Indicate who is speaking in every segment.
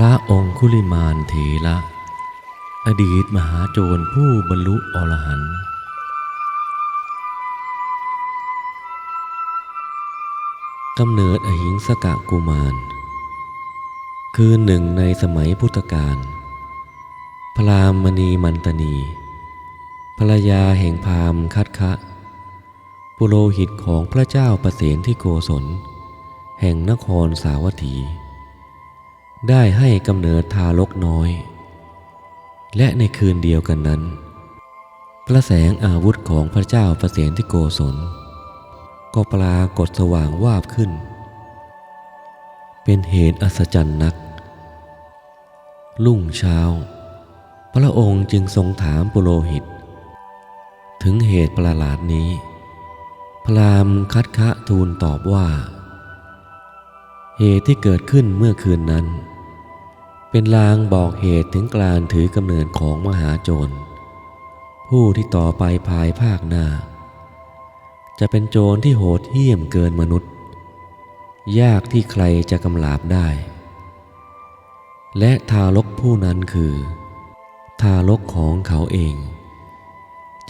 Speaker 1: ระองคุลิมานเถระอดีตมหาโจรผู้บรรลุอรหันต์กำเนิดอหิงสกกุมารคือหนึ่งในสมัยพุทธกาลพราหมณีมันตนีภรรยาแห่งพราหมณ์คัตคะปุโรหิตของพระเจ้าประเสนที่โกศลแห่งนครสาวัตถีได้ให้กำเนิดทารกน้อยและในคืนเดียวกันนั้นพระแสงอาวุธของพระเจ้าประเสนที่โกศลก็ปรากฏสว่างวาบขึ้นเป็นเหตุอัศจรรย์นักรุ่งเช้าพระองค์จึงทรงถามปุโรหิตถึงเหตุประหลาดนี้พราหมณ์คัตคะทูลตอบว่าเหตุที่เกิดขึ้นเมื่อคืนนั้นเป็นลางบอกเหตุถึงการถือกำเนิดของมหาโจรผู้ที่ต่อไปภายภาคหน้าจะเป็นโจรที่โหดเหี้ยมเกินมนุษย์ยากที่ใครจะกำราบได้และทารกผู้นั้นคือทารกของเขาเอง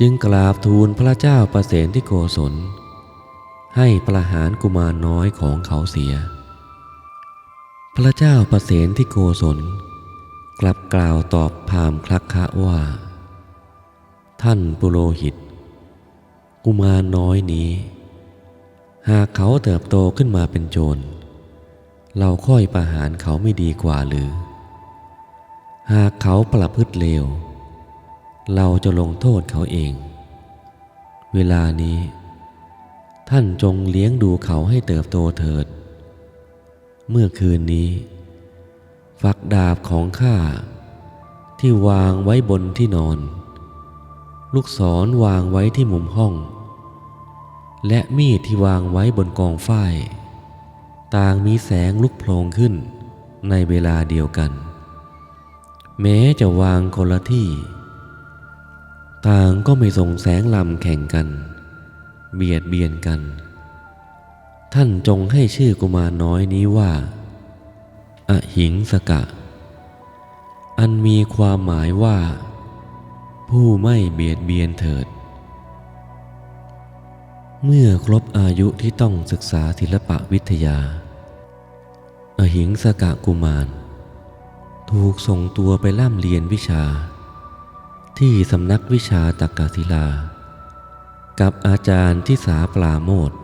Speaker 1: จึงกราบทูลพระเจ้าประเสนที่โกศลให้ประหารกุมารน้อยของเขาเสียพระเจ้าประเสนที่โกศลกลับกล่าวตอบพราหมณ์คัตคะว่าท่านปุโรหิตกุมารน้อยนี้หากเขาเติบโตขึ้นมาเป็นโจรเราค่อยประหารเขาไม่ดีกว่าหรือหากเขาประพฤติเลวเราจะลงโทษเขาเองเวลานี้ท่านจงเลี้ยงดูเขาให้เติบโตเถิดเมื่อคืนนี้ฝักดาบของข้าที่วางไว้บนที่นอนลูกศรวางไว้ที่มุมห้องและมีดที่วางไว้บนกองฝ้ายต่างมีแสงลุกโผล่ขึ้นในเวลาเดียวกันแม้จะวางคนละที่ต่างก็ไม่ส่งแสงลำแข่งกันเบียดเบียนกันท่านจงให้ชื่อกุมารน้อยนี้ว่าอหิงสกะอันมีความหมายว่าผู้ไม่เบียดเบียนเถิดเมื่อครบอายุที่ต้องศึกษาศิลปวิทยาอหิงสกะกุมารถูกส่งตัวไปร่ำเรียนวิชาที่สำนักวิชาตักกศิลากับอาจารย์ที่สาปราโมทย์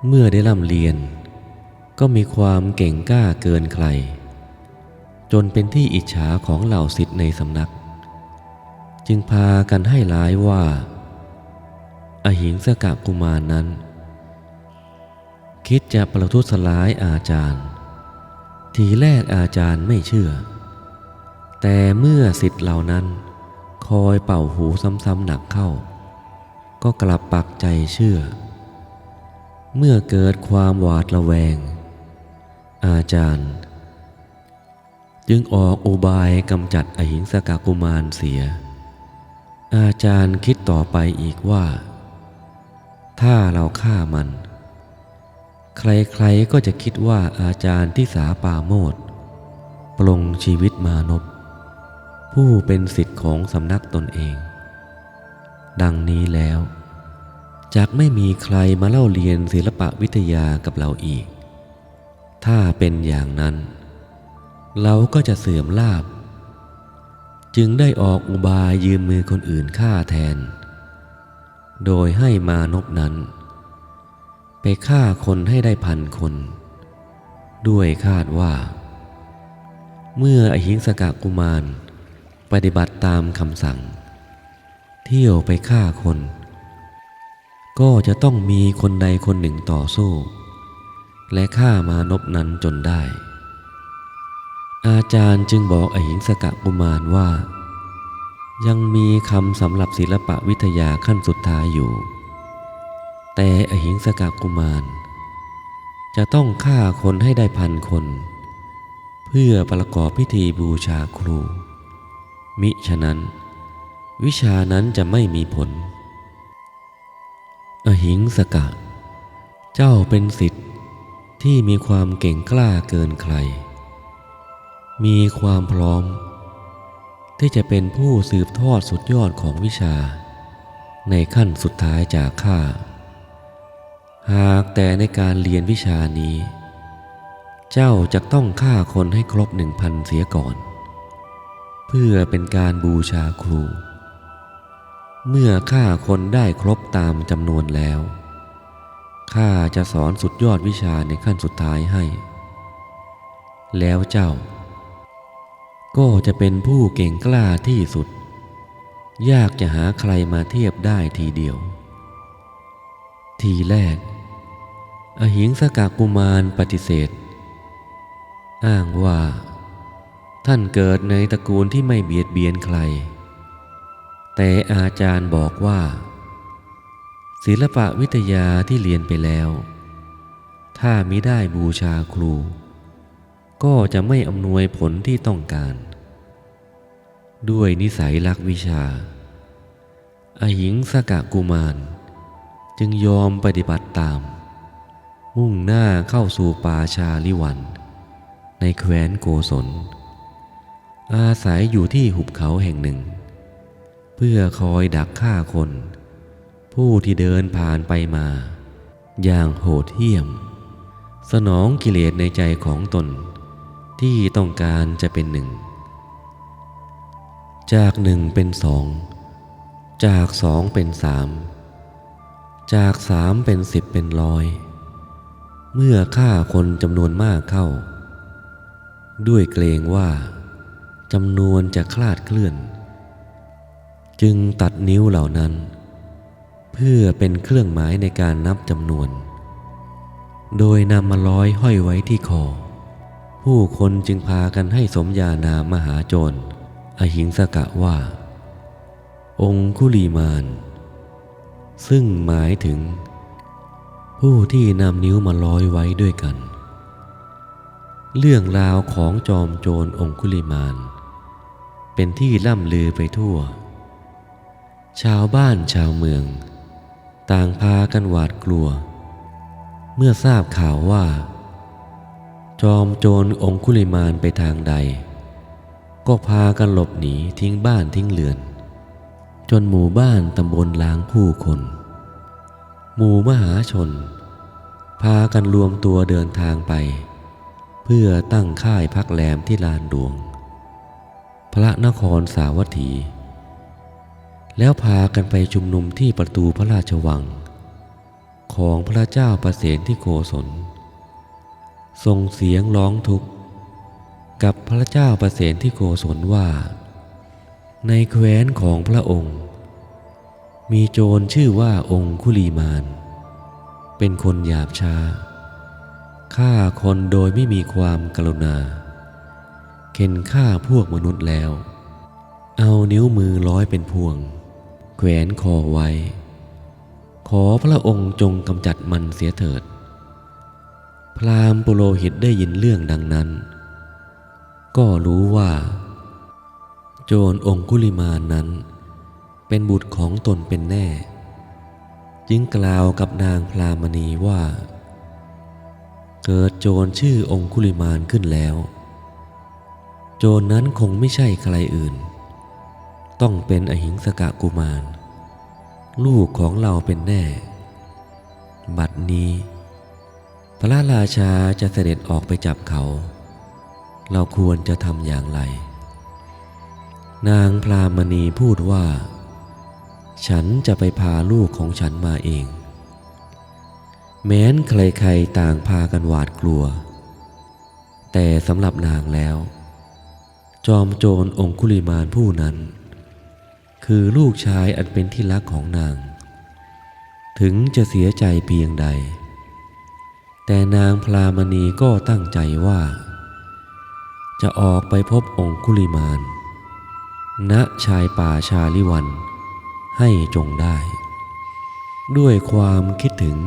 Speaker 1: เมื่อได้ร่ำเรียนก็มีความเก่งกล้าเกินใครจนเป็นที่อิจฉาของเหล่าศิษย์ในสำนักจึงพากันให้ร้ายว่าอหิงสกกุมารนั้นคิดจะประทุษร้ายอาจารย์ทีแรกอาจารย์ไม่เชื่อแต่เมื่อศิษย์เหล่านั้นคอยเป่าหูซ้ำๆหนักเข้าก็กลับปักใจเชื่อเมื่อเกิดความหวาดระแวงอาจารย์จึงออกอุบายกำจัดอหิงสกกุมารเสียอาจารย์คิดต่อไปอีกว่าถ้าเราฆ่ามันใครๆก็จะคิดว่าอาจารย์ที่สาปราโมทย์ปลงชีวิตมานพผู้เป็นศิษย์ของสำนักตนเองดังนี้แล้วจักไม่มีใครมาเล่าเรียนศิลปวิทยากับเราอีกถ้าเป็นอย่างนั้นเราก็จะเสื่อมลาภจึงได้ออกอุบายยืมมือคนอื่นฆ่าแทนโดยให้มานพนั้นไปฆ่าคนให้ได้1,000 คนด้วยคาดว่าเมื่ออหิงสกกุมารปฏิบัติตามคำสั่งเที่ยวไปฆ่าคนก็จะต้องมีคนใดคนหนึ่งต่อสู้และฆ่ามานพนั้นจนได้อาจารย์จึงบอกอหิงสกกุมารว่ายังมีคำสำหรับศิลปวิทยาขั้นสุดท้ายอยู่แต่อหิงสกกุมารจะต้องฆ่าคนให้ได้1,000 คนเพื่อประกอบพิธีบูชาครูมิฉะนั้นวิชานั้นจะไม่มีผลอหิงสกะเจ้าเป็นศิษย์ที่มีความเก่งกล้าเกินใคร มีความพร้อมที่จะเป็นผู้สืบทอดสุดยอดของวิชาในขั้นสุดท้ายจากข้าหากแต่ในการเรียนวิชานี้เจ้าจะต้องฆ่าคนให้ครบ1,000เสียก่อนเพื่อเป็นการบูชาครูเมื่อฆ่าคนได้ครบตามจำนวนแล้วข้าจะสอนสุดยอดวิชาในขั้นสุดท้ายให้แล้วเจ้าก็จะเป็นผู้เก่งกล้าที่สุดยากจะหาใครมาเทียบได้ทีเดียวทีแรกอหิงสกกุมารปฏิเสธอ้างว่าท่านเกิดในตระกูลที่ไม่เบียดเบียนใครแต่อาจารย์บอกว่าศิลปะวิทยาที่เรียนไปแล้วถ้ามิได้บูชาครูก็จะไม่อำนวยผลที่ต้องการด้วยนิสัยรักวิชาอหิงสกกุมารจึงยอมปฏิบัติตามมุ่งหน้าเข้าสู่ป่าชาลิวันในแคว้นโกศลอาศัยอยู่ที่หุบเขาแห่งหนึ่งเพื่อคอยดักฆ่าคนผู้ที่เดินผ่านไปมาอย่างโหดเหี้ยมสนองกิเลสในใจของตนที่ต้องการจะเป็นหนึ่งจากหนึ่งเป็นสองจากสองเป็นสามจากสามเป็น10เป็น100เมื่อฆ่าคนจำนวนมากเข้าด้วยเกรงว่าจำนวนจะคลาดเคลื่อนจึงตัดนิ้วเหล่านั้นเพื่อเป็นเครื่องหมายในการนับจำนวนโดยนำมาร้อยห้อยไว้ที่คอผู้คนจึงพากันให้สมญานามมหาโจรอหิงสกะว่าองคุลีมานซึ่งหมายถึงผู้ที่นำนิ้วมาร้อยไว้ด้วยกันเรื่องราวของจอมโจรองคุลิมานเป็นที่ล่ำลือไปทั่วชาวบ้านชาวเมืองต่างพากันหวาดกลัวเมื่อทราบข่าวว่าจอมโจรองคุลิมานไปทางใดก็พากันหลบหนีทิ้งบ้านทิ้งเรือนจนหมู่บ้านตำบลล้างผู้คนหมู่มหาชนพากันรวมตัวเดินทางไปเพื่อตั้งค่ายพักแรมที่ลานหลวงพระนครสาวัตถีแล้วพากันไปชุมนุมที่ประตูพระราชวังของพระเจ้าประเสนที่โกศลส่งเสียงร้องทุกข์กับพระเจ้าประเสนที่โกศลว่าในแคว้นของพระองค์มีโจรชื่อว่าองคุลีมานเป็นคนหยาบช้าฆ่าคนโดยไม่มีความกรุณาเข็นฆ่าพวกมนุษย์แล้วเอานิ้วมือร้อยเป็นพวงแขวนคอไว้ขอพระองค์จงกำจัดมันเสียเถิดพราหมณ์ปุโรหิตได้ยินเรื่องดังนั้นก็รู้ว่าโจรองคุลิมานนั้นเป็นบุตรของตนเป็นแน่จึงกล่าวกับนางพรามณีว่าเกิดโจรชื่อองคุลิมานขึ้นแล้วโจรนั้นคงไม่ใช่ใครอื่นต้องเป็นอหิงสกกุมารลูกของเราเป็นแน่บัดนี้พระราชาจะเสด็จออกไปจับเขาเราควรจะทำอย่างไรนางพรามณีพูดว่าฉันจะไปพาลูกของฉันมาเองแม้นใครๆต่างพากันหวาดกลัวแต่สำหรับนางแล้วจอมโจรองคุลิมานผู้นั้นคือลูกชายอันเป็นที่รักของนางถึงจะเสียใจเพียงใดแต่นางพรามณีก็ตั้งใจว่าจะออกไปพบองคุลิมานณชายป่าชาลิวันให้จงได้ด้วยความคิดถึง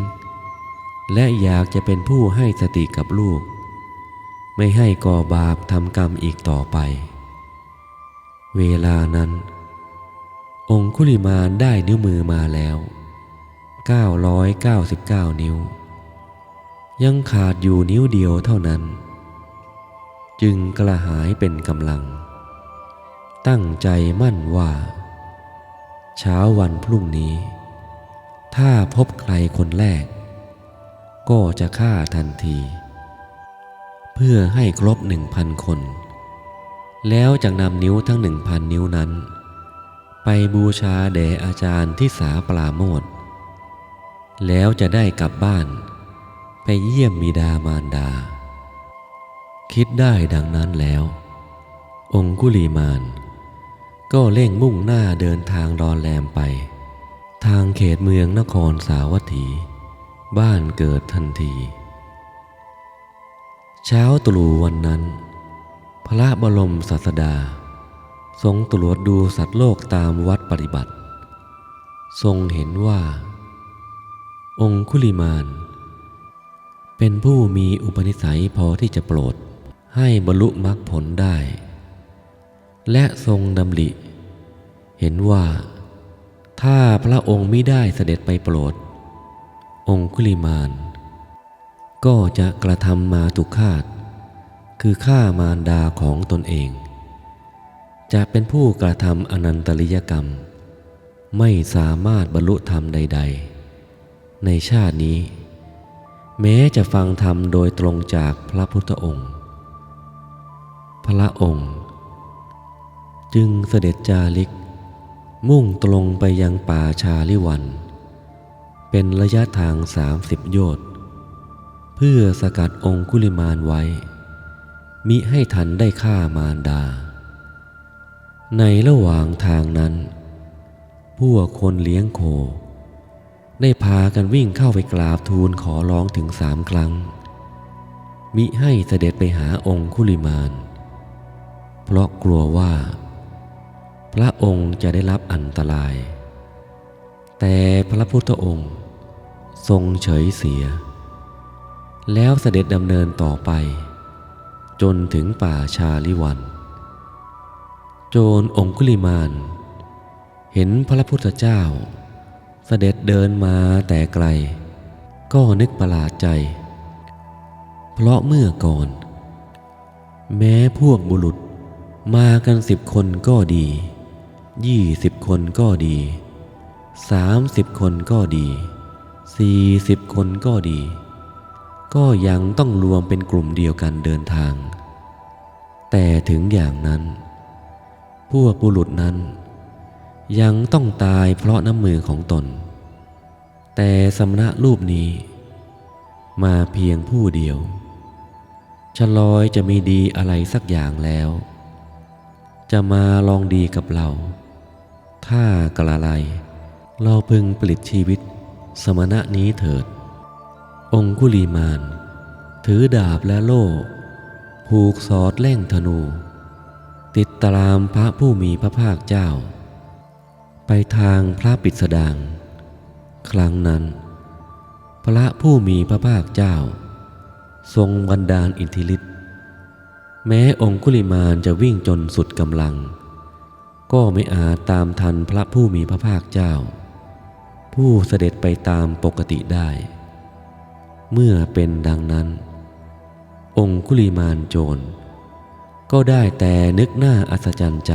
Speaker 1: และอยากจะเป็นผู้ให้สติกับลูกไม่ให้ก่อบาปทำกรรมอีกต่อไปเวลานั้นองคุลิมานได้นิ้วมือมาแล้ว999นิ้วยังขาดอยู่นิ้วเดียวเท่านั้น จึงกระหายเป็นกำลังตั้งใจมั่นว่าเช้าวันพรุ่งนี้ถ้าพบใครคนแรกก็จะฆ่าทันทีเพื่อให้ครบ 1,000 คนแล้วจะนำนิ้วทั้ง 1,000 นิ้วนั้นไปบูชาแด่อาจารย์ที่สาปราโมทย์แล้วจะได้กลับบ้านไปเยี่ยมบิดามารดาคิดได้ดังนั้นแล้วองคุลีมานก็เร่งมุ่งหน้าเดินทางรอนแรมไปทางเขตเมืองนครสาวัตถีบ้านเกิดทันทีเช้าตรู่วันนั้นพระบรมศาสดาทรงตรวจดูสัตว์โลกตามวัดปฏิบัติทรงเห็นว่าองคุลิมานเป็นผู้มีอุปนิสัยพอที่จะโปรดให้บรรลุมรรคผลได้และทรงดำริเห็นว่าถ้าพระองค์มิได้เสด็จไปโปรดองคุลิมานก็จะกระทำมาตุฆาตคือฆ่ามารดาของตนเองจะเป็นผู้กระทำอนันตริยกรรมไม่สามารถบรรลุธรรมใดๆในชาตินี้แม้จะฟังธรรมโดยตรงจากพระพุทธองค์พระองค์จึงเสด็จจาริกมุ่งตรงไปยังป่าชาลิวันเป็นระยะทาง30 โยชน์เพื่อสกัดองคุลิมานไว้มิให้ทันได้ฆ่ามารดาในระหว่างทางนั้นพวกคนเลี้ยงโคได้พากันวิ่งเข้าไปกราบทูลขอร้องถึง3 ครั้งมิให้เสด็จไปหาองคุลิมานเพราะกลัวว่าพระองค์จะได้รับอันตรายแต่พระพุทธองค์ทรงเฉยเสียแล้วเสด็จดำเนินต่อไปจนถึงป่าชาลิวันโจรองคุลิมานเห็นพระพุทธเจ้าเสด็จเดินมาแต่ไกลก็นึกประหลาดใจเพราะเมื่อก่อนแม้พวกบุรุษมากัน10 คนก็ดี20 คนก็ดี30 คนก็ดี40 คนก็ดีก็ยังต้องรวมเป็นกลุ่มเดียวกันเดินทางแต่ถึงอย่างนั้นพวกบุรุษนั้นยังต้องตายเพราะน้ำมือของตนแต่สมณะรูปนี้มาเพียงผู้เดียวฉลอยจะมีดีอะไรสักอย่างแล้วจะมาลองดีกับเราถ้ากระไรเราพึงปลิดชีวิตสมณะนี้เถิดองคุลีมานถือดาบและโล่ผูกสอดแล่งธนูติดตามพระผู้มีพระภาคเจ้าไปทางพระปิสดางครั้งนั้นพระผู้มีพระภาคเจ้าทรงบันดาลอิทธิฤทธิ์แม้องคุลิมานจะวิ่งจนสุดกำลังก็ไม่อาจตามทันพระผู้มีพระภาคเจ้าผู้เสด็จไปตามปกติได้เมื่อเป็นดังนั้นองคุลิมานโจรก็ได้แต่นึกหน้าอัศจรรย์ใจ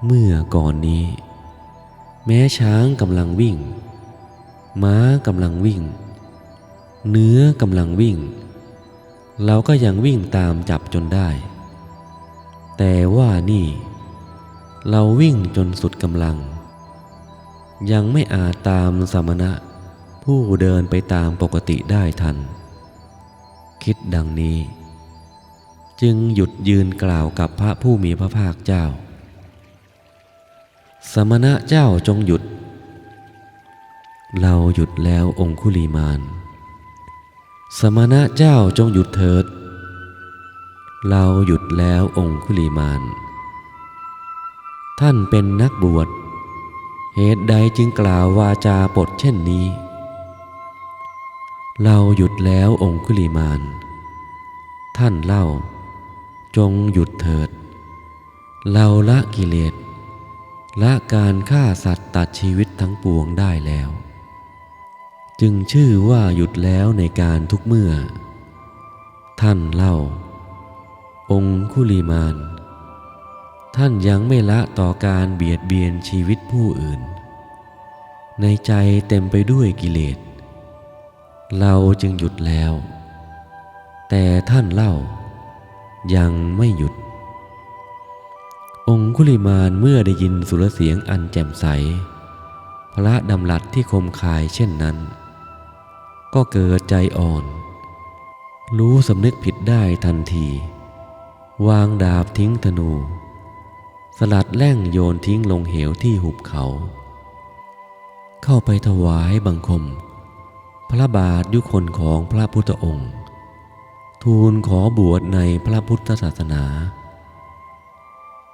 Speaker 1: เมื่อก่อนนี้แม้ช้างกำลังวิ่งม้ากำลังวิ่งเนื้อกำลังวิ่งเราก็ยังวิ่งตามจับจนได้แต่ว่านี่เราวิ่งจนสุดกำลังยังไม่อาจตามสมณะผู้เดินไปตามปกติได้ทันคิดดังนี้จึงหยุดยืนกล่าวกับพระผู้มีพระภาคเจ้าสมณะเจ้าจงหยุดเราหยุดแล้วองคุลีมานสมณะเจ้าจงหยุดเถิดเราหยุดแล้วองคุลีมานท่านเป็นนักบวชเหตุใดจึงกล่าววาจาปดเช่นนี้เราหยุดแล้วองคุลีมานท่านเล่าจงหยุดเถิดเราละกิเลสละการฆ่าสัตว์ตัดชีวิตทั้งปวงได้แล้วจึงชื่อว่าหยุดแล้วในการทุกเมื่อท่านเล่า องคุลิมานท่านยังไม่ละต่อการเบียดเบียนชีวิตผู้อื่นในใจเต็มไปด้วยกิเลสเราจึงหยุดแล้วแต่ท่านเล่ายังไม่หยุดองคุลิมานเมื่อได้ยินสุรเสียงอันแจ่มใสพระดำรัสที่คมคายเช่นนั้นก็เกิดใจอ่อนรู้สำนึกผิดได้ทันทีวางดาบทิ้งธนูสลัดแล่งโยนทิ้งลงเหวที่หุบเขาเข้าไปถวายบังคมพระบาทยุคนของพระพุทธองค์ทูลขอบวชในพระพุทธศาสนา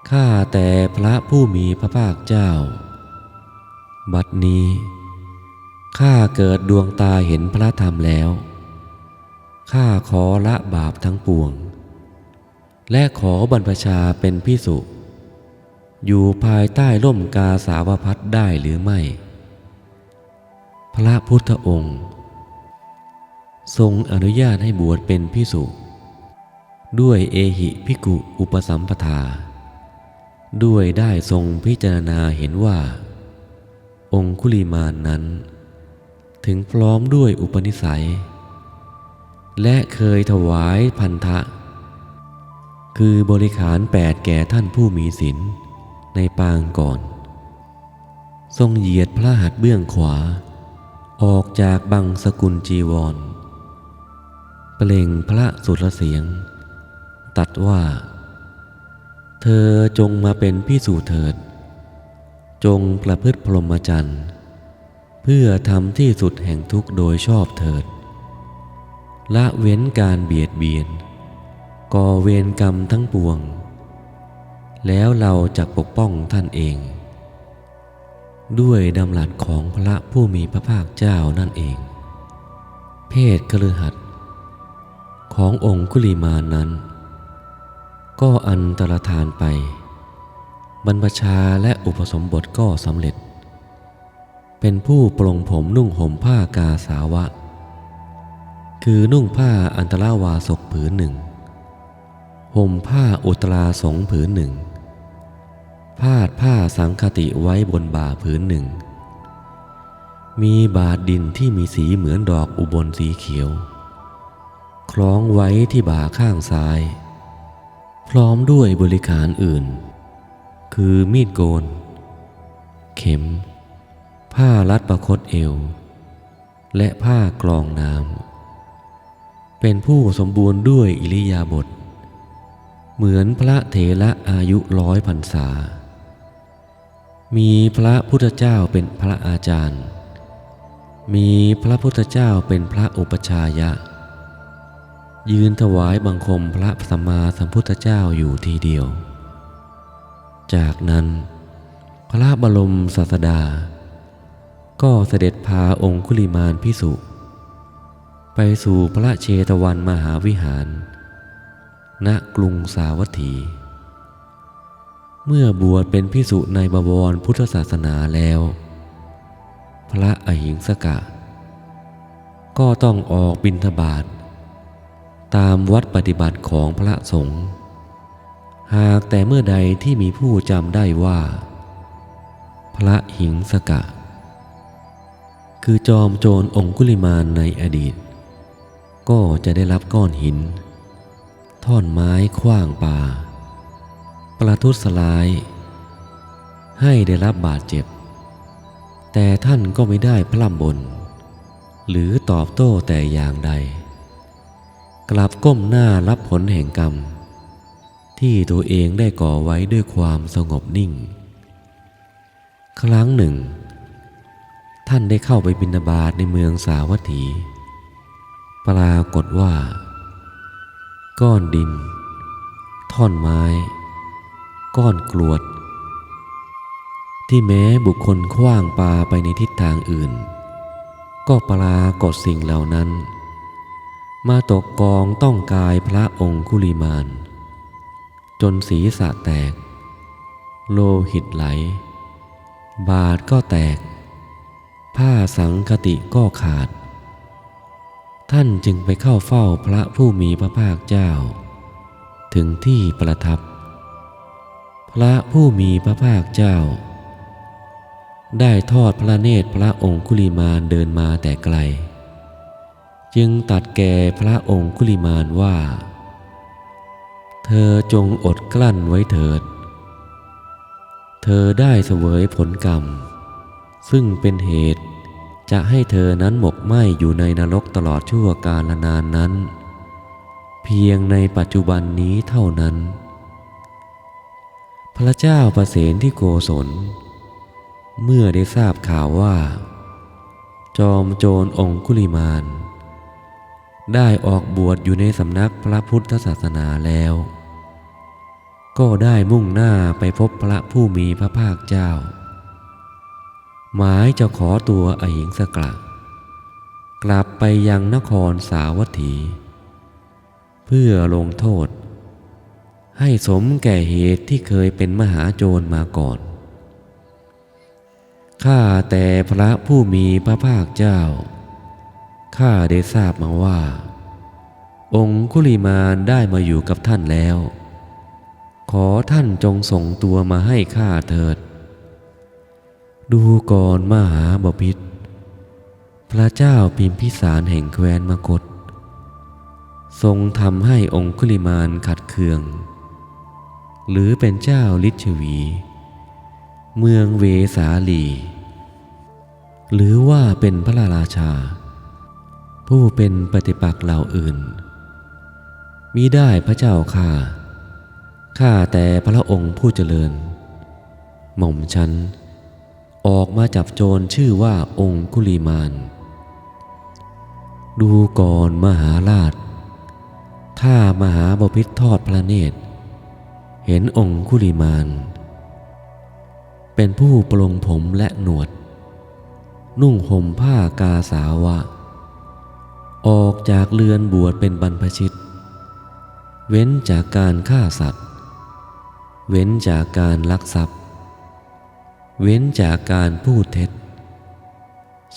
Speaker 1: ข้าแต่พระผู้มีพระภาคเจ้าบัดนี้ข้าเกิดดวงตาเห็นพระธรรมแล้วข้าขอละบาปทั้งปวงและขอบรรพชาเป็นภิกษุอยู่ภายใต้ร่มกาสาวพัสได้หรือไม่พระพุทธองค์ทรงอนุญาตให้บวชเป็นภิกษุด้วยเอหิภิกขุอุปสัมปทาด้วยได้ทรงพิจารณาเห็นว่าองคุลิมานนั้นถึงพร้อมด้วยอุปนิสัยและเคยถวายพันธะคือบริขาร8แก่ท่านผู้มีศีลในปางก่อนทรงเหยียดพระหัตถ์เบื้องขวาออกจากบังสกุลจีวรเปล่งพระสุรเสียงตรัสว่าเธอจงมาเป็นภิกษุเถิดจงประพฤติพรหมจรรย์เพื่อทำที่สุดแห่งทุกข์โดยชอบเถิดละเว้นการเบียดเบียนก่อเวรกรรมทั้งปวงแล้วเราจะปกป้องท่านเองด้วยดำรัสของพระผู้มีพระภาคเจ้านั่นเองเพศคฤหัสถ์ขององคุลิมานนั้นก็อันตรธานไปบรรพชาและอุปสมบทก็สำเร็จเป็นผู้ปลงผมนุ่งห่มผ้ากาสาวะคือนุ่งผ้าอันตรวาสกผืนหนึ่งห่มผ้าอุตราสงผืนหนึ่งพาดผ้าสังคติไว้บนบ่าผืนหนึ่งมีบาทดินที่มีสีเหมือนดอกอุบลสีเขียวคล้องไว้ที่บ่าข้างซ้ายพร้อมด้วยบริขารอื่นคือมีดโกนเข็มผ้ารัดประคตเอวและผ้ากรองน้ำเป็นผู้สมบูรณ์ด้วยอิริยาบถเหมือนพระเถระอายุ100 พรรษามีพระพุทธเจ้าเป็นพระอาจารย์มีพระพุทธเจ้าเป็นพระอุปชายะยืนถวายบังคมพระสัมมาสัมพุทธเจ้าอยู่ทีเดียวจากนั้นพระบรมศาสดาก็เสด็จพาองคุลิมานภิกษุไปสู่พระเชตวันมหาวิหารณกรุงสาวัตถีเมื่อบวชเป็นภิกษุในบวรพุทธศาสนาแล้วพระอหิงสกะก็ต้องออกบิณฑบาตตามวัดปฏิบัติของพระสงฆ์หากแต่เมื่อใดที่มีผู้จำได้ว่าพระหิงสกะคือจอมโจรองคุลิมานในอดีตก็จะได้รับก้อนหินท่อนไม้ขว้างปาประทุษร้ายให้ได้รับบาดเจ็บแต่ท่านก็ไม่ได้พร่ำบ่นหรือตอบโต้แต่อย่างใดกลับก้มหน้ารับผลแห่งกรรมที่ตัวเองได้ก่อไว้ด้วยความสงบนิ่งครั้งหนึ่งท่านได้เข้าไปบิณฑบาตในเมืองสาวัตถีปรากฏว่าก้อนดินท่อนไม้ก้อนกรวดที่แม้บุคคลขว้างปาไปในทิศทางอื่นก็ปรากฏสิ่งเหล่านั้นมาตกกองต้องกายพระองคุลิมานจนศีรษะแตกโลหิตไหลบาทก็แตกผ้าสังคติก็ขาดท่านจึงไปเข้าเฝ้าพระผู้มีพระภาคเจ้า ถึงที่ประทับพระผู้มีพระภาคเจ้าได้ทอดพระเนตรพระองคุลิมานเดินมาแต่ไกลจึงตรัสแก่พระองคุลิมานว่าเธอจงอดกลั้นไว้เถิดเธอได้เสวยผลกรรมซึ่งเป็นเหตุจะให้เธอนั้นหมกไหม้อยู่ในนรกตลอดชั่วกาลนานนั้นเพียงในปัจจุบันนี้เท่านั้นพระเจ้าประเสนที่โกศลเมื่อได้ทราบข่าวว่าจอมโจรองคุลิมานได้ออกบวชอยู่ในสำนักพระพุทธศาสนาแล้วก็ได้มุ่งหน้าไปพบพระผู้มีพระภาคเจ้าหมายจะขอตัวอหิงสกะกลับไปยังนครสาวัตถีเพื่อลงโทษให้สมแก่เหตุที่เคยเป็นมหาโจรมาก่อนข้าแต่พระผู้มีพระภาคเจ้าข้าได้ทราบมาว่าองคุลิมานได้มาอยู่กับท่านแล้วขอท่านจงส่งตัวมาให้ข้าเถิดดูก่อนมหาบพิตรพระเจ้าพิมพิสารแห่งแคว้นมคธทรงทำให้องคุลิมานขัดเคืองหรือเป็นเจ้าฤชวีเมืองเวสาลีหรือว่าเป็นพระราชาผู้เป็นปฏิปักษ์เหล่าอื่นมิได้พระเจ้าข้าแต่พระองค์ผู้เจริญหม่อมฉันออกมาจับโจรชื่อว่าองคุลิมานดูก่อนมหาราชถ้ามหาบพิตรทอดพระเนตรเห็นองคุลิมานเป็นผู้ปลงผมและหนวดนุ่งห่มผ้ากาสาวะออกจากเรือนบวชเป็นบรรพชิตเว้นจากการฆ่าสัตว์เว้นจากการลักทรัพย์เว้นจากการพูดเท็จ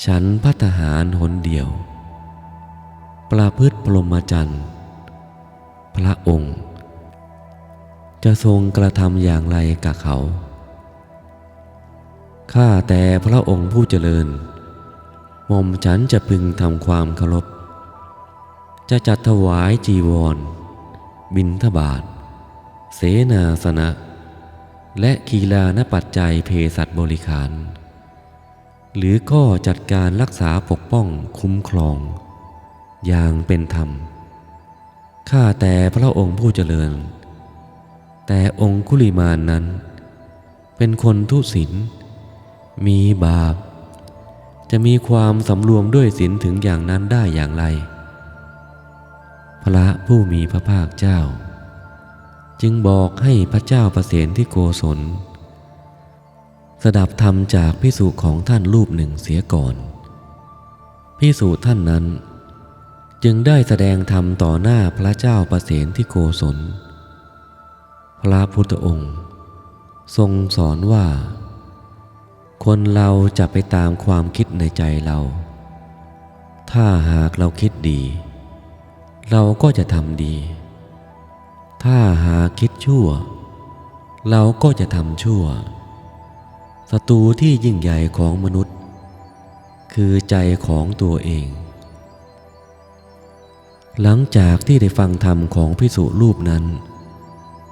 Speaker 1: ฉันภัตตาหารหนเดียวประพฤติพรหมจรรย์พระองค์จะทรงกระทำอย่างไรกับเขาข้าแต่พระองค์ผู้เจริญหม่อมฉันจะพึงทำความเคารพจะจัดถวายจีวรบิณฑบาตเสนาสนะและกีฬานปัจจัยเภสัชบริขารหรือก็จัดการรักษาปกป้องคุ้มครองอย่างเป็นธรรมข้าแต่พระองค์ผู้เจริญแต่องคุลิมานนั้นเป็นคนทุศีลมีบาปจะมีความสำรวมด้วยศีลถึงอย่างนั้นได้อย่างไรพระผู้มีพระภาคเจ้าจึงบอกให้พระเจ้าประเสนที่โกศลสดับธรรมจากภิกษุของท่านรูปหนึ่งเสียก่อนภิกษุท่านนั้นจึงได้แสดงธรรมต่อหน้าพระเจ้าประเสนที่โกศลพระพุทธองค์ทรงสอนว่าคนเราจะไปตามความคิดในใจเราถ้าหากเราคิดดีเราก็จะทำดีถ้าหากคิดชั่วเราก็จะทำชั่วศัตรูที่ยิ่งใหญ่ของมนุษย์คือใจของตัวเองหลังจากที่ได้ฟังธรรมของภิกษุรูปนั้น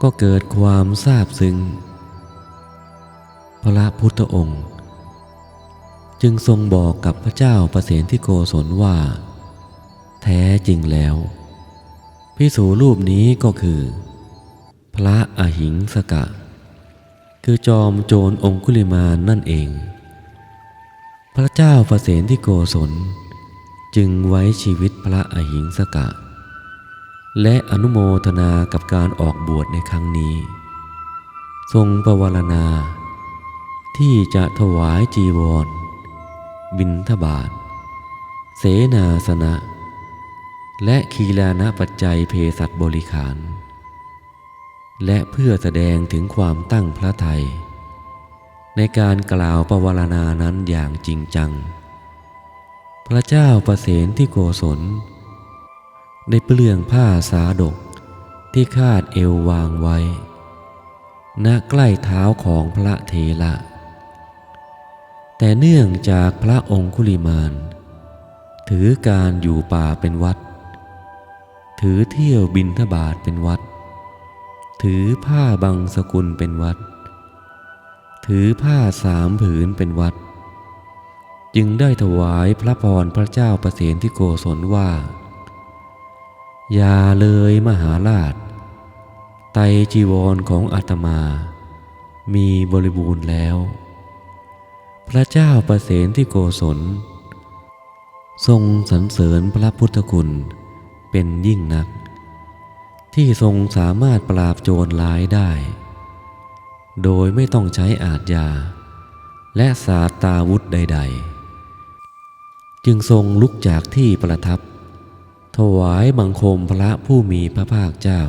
Speaker 1: ก็เกิดความซาบซึ้งพระพุทธองค์จึงทรงบอกกับพระเจ้าประเสนที่โกศลว่าแท้จริงแล้วภิกษุรูปนี้ก็คือพระอหิงสกะคือจอมโจรองคุลิมานนั่นเองพระเจ้าประเสนที่โกศลจึงไว้ชีวิตพระอหิงสกะและอนุโมทนากับการออกบวชในครั้งนี้ทรงประวารณาที่จะถวายจีวรบิณฑบาตเสนาสนะและกีฬานปัจจัยเภสัชบริขารและเพื่อแสดงถึงความตั้งพระทัยในการกล่าวประวารณานั้นอย่างจริงจังพระเจ้าประเสนที่โกศลได้เปลื้องผ้าสาดก ที่คาดเอววางไว้ณใกล้เท้าของพระเถระแต่เนื่องจากพระองคุลิมานถือการอยู่ป่าเป็นวัดถือเที่ยวบิณฑบาตเป็นวัดถือผ้าบังสกุลเป็นวัดถือผ้า3 ผืนเป็นวัดจึงได้ถวายพระพรพระเจ้าประเสนที่โกศลว่าอย่าเลยมหาราชไตรจีวรของอาตมามีบริบูรณ์แล้วพระเจ้าประเสนที่โกศลทรงสรรเสริญพระพุทธคุณเป็นยิ่งนักที่ทรงสามารถปราบโจรร้ายได้โดยไม่ต้องใช้อาทยาและศาสตราวุธใดๆจึงทรงลุกจากที่ประทับถวายบังคมพระผู้มีพระภาคเจ้า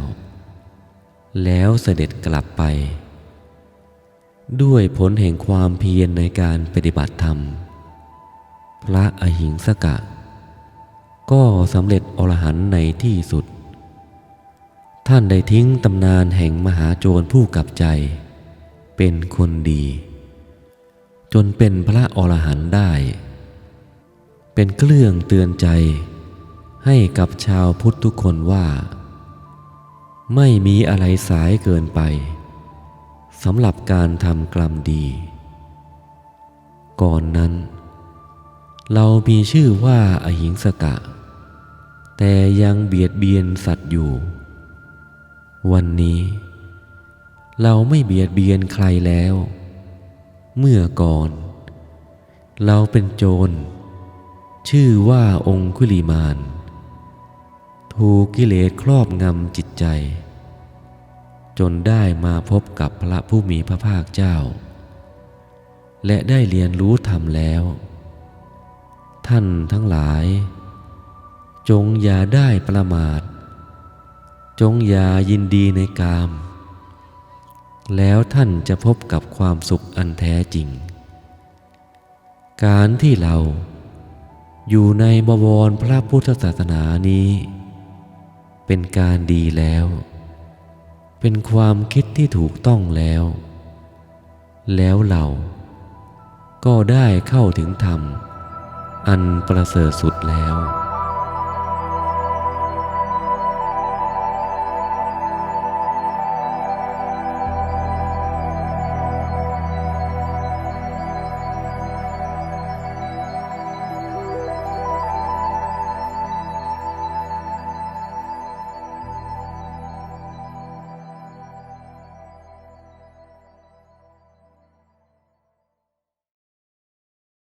Speaker 1: แล้วเสด็จกลับไปด้วยผลแห่งความเพียรในการปฏิบัติธรรมพระอหิงสกะก็สำเร็จอรหันต์ในที่สุดท่านได้ทิ้งตำนานแห่งมหาโจรผู้กลับใจเป็นคนดีจนเป็นพระอรหันต์ได้เป็นเครื่องเตือนใจให้กับชาวพุทธทุกคนว่าไม่มีอะไรสายเกินไปสำหรับการทำกรรมดีก่อนนั้นเรามีชื่อว่าอหิงสกะแต่ยังเบียดเบียนสัตว์อยู่วันนี้เราไม่เบียดเบียนใครแล้วเมื่อก่อนเราเป็นโจรชื่อว่าองคุลิมานถูกกิเลสครอบงำจิตใจจนได้มาพบกับพระผู้มีพระภาคเจ้าและได้เรียนรู้ธรรมแล้วท่านทั้งหลายจงอย่าได้ประมาทจงอย่ายินดีในกามแล้วท่านจะพบกับความสุขอันแท้จริงการที่เราอยู่ในบวรพระพุทธศาสนานี้เป็นการดีแล้วเป็นความคิดที่ถูกต้องแล้วเราก็ได้เข้าถึงธรรมอันประเสริฐสุดแล้ว